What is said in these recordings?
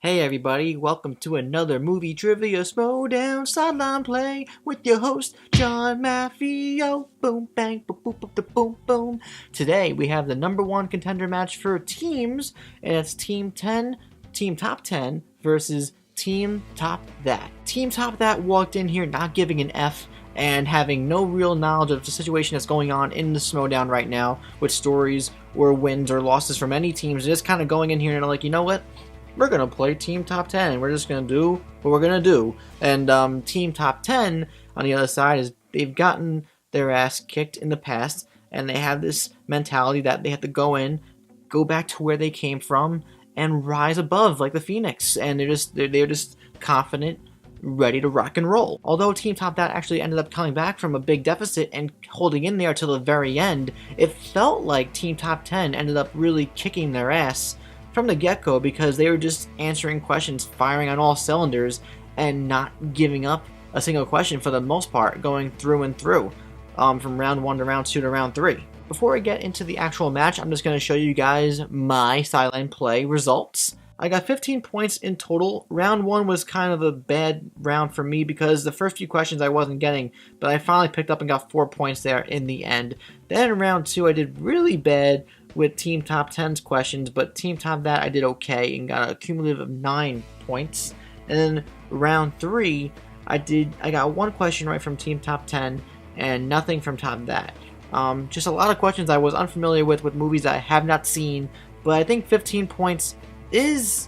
Hey everybody, welcome to another movie trivia Schmoedown Sideline play with your host, John Maffio. Boom, bang, boom, boom, boom, boom, boom. Today we have the number one contender match for teams, and it's Team Top 10 versus Team Top That. Team Top That walked in here not giving an F and having no real knowledge of the situation that's going on in the Schmoedown right now with stories or wins or losses from any teams. Just kind of going in here and like, you know what? We're going to play Team Top 10, and we're just going to do what we're going to do. And Team Top 10, on the other side, is they've gotten their ass kicked in the past, and they have this mentality that they have to go back to where they came from, and rise above like the Phoenix. And they're just confident, ready to rock and roll. Although Team Top That actually ended up coming back from a big deficit and holding in there till the very end, it felt like Team Top 10 ended up really kicking their ass from the get-go because they were just answering questions, firing on all cylinders, and not giving up a single question for the most part, going through and through, from round 1 to round 2 to round 3. Before I get into the actual match, I'm just going to show you guys my sideline play results. I got 15 points in total. Round 1 was kind of a bad round for me because the first few questions I wasn't getting, but I finally picked up and got 4 points there in the end. Then in round 2 I did really bad with Team Top 10's questions, but Team Top That I did okay and got a cumulative of 9 points. And then round 3, I got 1 question right from Team Top 10 and nothing from Top That. Just a lot of questions I was unfamiliar with movies I have not seen, but I think 15 points is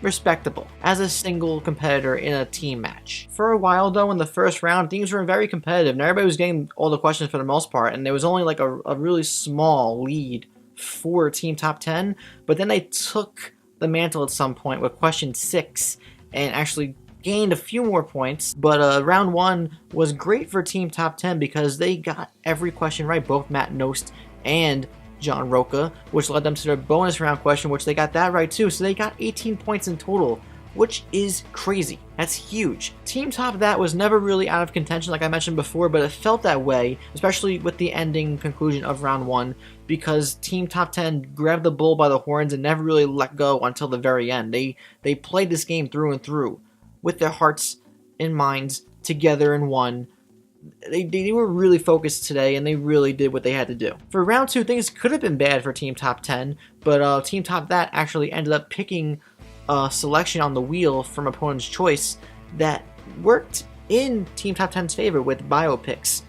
respectable as a single competitor in a team match. For a while though, in the first round, things were very competitive and everybody was getting all the questions for the most part, and there was only like a really small lead for Team Top 10, but then they took the mantle at some point with question 6 and actually gained a few more points. But round 1 was great for Team Top 10 because they got every question right, both Matt Nost and John Rocha, which led them to their bonus round question, which they got that right too, so they got 18 points in total, which is crazy. That's huge. Team Top That was never really out of contention like I mentioned before, but it felt that way, especially with the ending conclusion of round 1, because Team Top 10 grabbed the bull by the horns and never really let go until the very end. They played this game through and through with their hearts and minds together in one. They were really focused today, and they really did what they had to do. For round 2, things could have been bad for Team Top 10, but Team Top That actually ended up picking a selection on the wheel from opponent's choice that worked in Team Top 10's favor with biopics.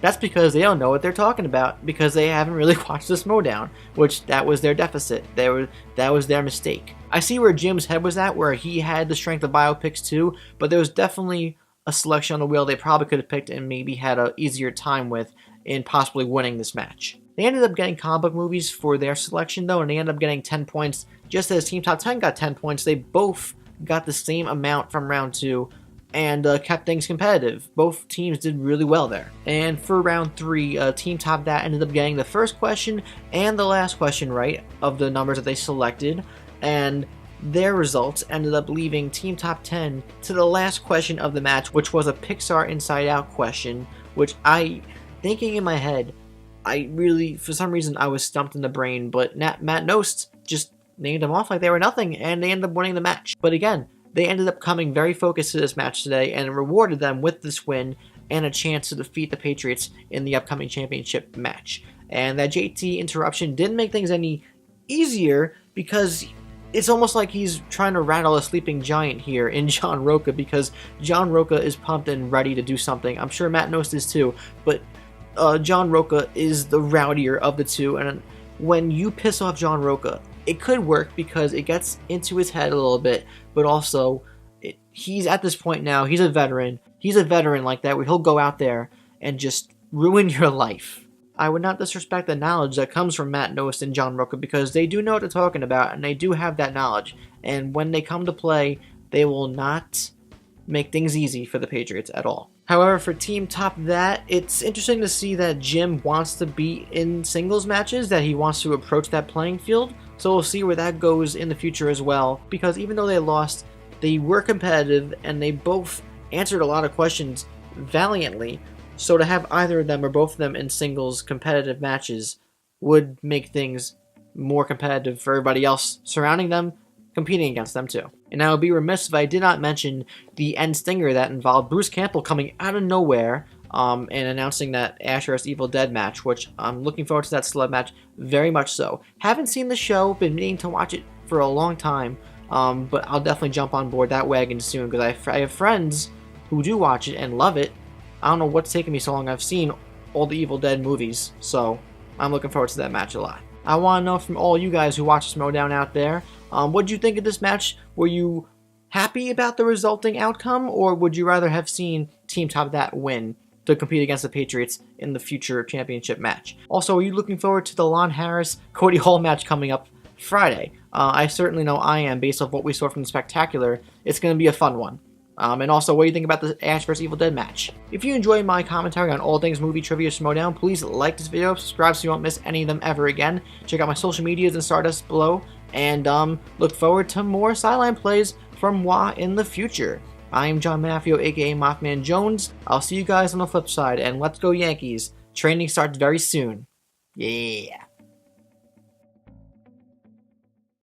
That's because they don't know what they're talking about, because they haven't really watched the Schmoedown, which that was their deficit. That was their mistake. I see where Jim's head was at, where he had the strength of biopics too, but there was definitely a selection on the wheel they probably could have picked and maybe had an easier time with in possibly winning this match. They ended up getting comic book movies for their selection though, and they ended up getting 10 points. Just as Team Top 10 got 10 points, they both got the same amount from round 2 and kept things competitive. Both teams did really well there. And for round 3, Team Top That ended up getting the first question and the last question right of the numbers that they selected, and their results ended up leaving Team Top 10 to the last question of the match, which was a Pixar Inside Out question, which thinking in my head, for some reason, I was stumped in the brain, but Matt Nost just named them off like they were nothing, and they ended up winning the match. But again, they ended up coming very focused to this match today, and it rewarded them with this win and a chance to defeat the Patriots in the upcoming championship match. And that JT interruption didn't make things any easier, because it's almost like he's trying to rattle a sleeping giant here in John Rocha, because John Rocha is pumped and ready to do something. I'm sure Matt Nost is too, but John Rocha is the rowdier of the two, and when you piss off John Rocha, it could work because it gets into his head a little bit, but also he's at this point now, he's a veteran. He's a veteran like that, where he'll go out there and just ruin your life. I would not disrespect the knowledge that comes from Matt Nost and John Rocha, because they do know what they're talking about, and they do have that knowledge. And when they come to play, they will not make things easy for the Patriots at all. However, for Team Top That, it's interesting to see that Jim wants to be in singles matches, that he wants to approach that playing field. So we'll see where that goes in the future as well, because even though they lost, they were competitive, and they both answered a lot of questions valiantly. So to have either of them or both of them in singles competitive matches would make things more competitive for everybody else surrounding them, competing against them too. And I would be remiss if I did not mention the end stinger that involved Bruce Campbell coming out of nowhere and announcing that Ash vs. Evil Dead match, which I'm looking forward to that celeb match very much so. Haven't seen the show, been meaning to watch it for a long time, but I'll definitely jump on board that wagon soon because I have friends who do watch it and love it. I don't know what's taken me so long. I've seen all the Evil Dead movies, so I'm looking forward to that match a lot. I want to know from all you guys who watch Schmoedown out there, what did you think of this match? Were you happy about the resulting outcome, or would you rather have seen Team Top That win to compete against the Patriots in the future championship match? Also, are you looking forward to the Lon Harris-Cody Hall match coming up Friday? I certainly know I am, based off what we saw from the Spectacular. It's going to be a fun one. And also, what do you think about the Ash vs. Evil Dead match? If you enjoy my commentary on all things movie trivia Schmoedown, please like this video, subscribe so you won't miss any of them ever again. Check out my social medias and Stardust below, and look forward to more sideline plays from moi in the future. I am John Maffio, aka Mothman Jones. I'll see you guys on the flip side, and let's go Yankees. Training starts very soon. Yeah.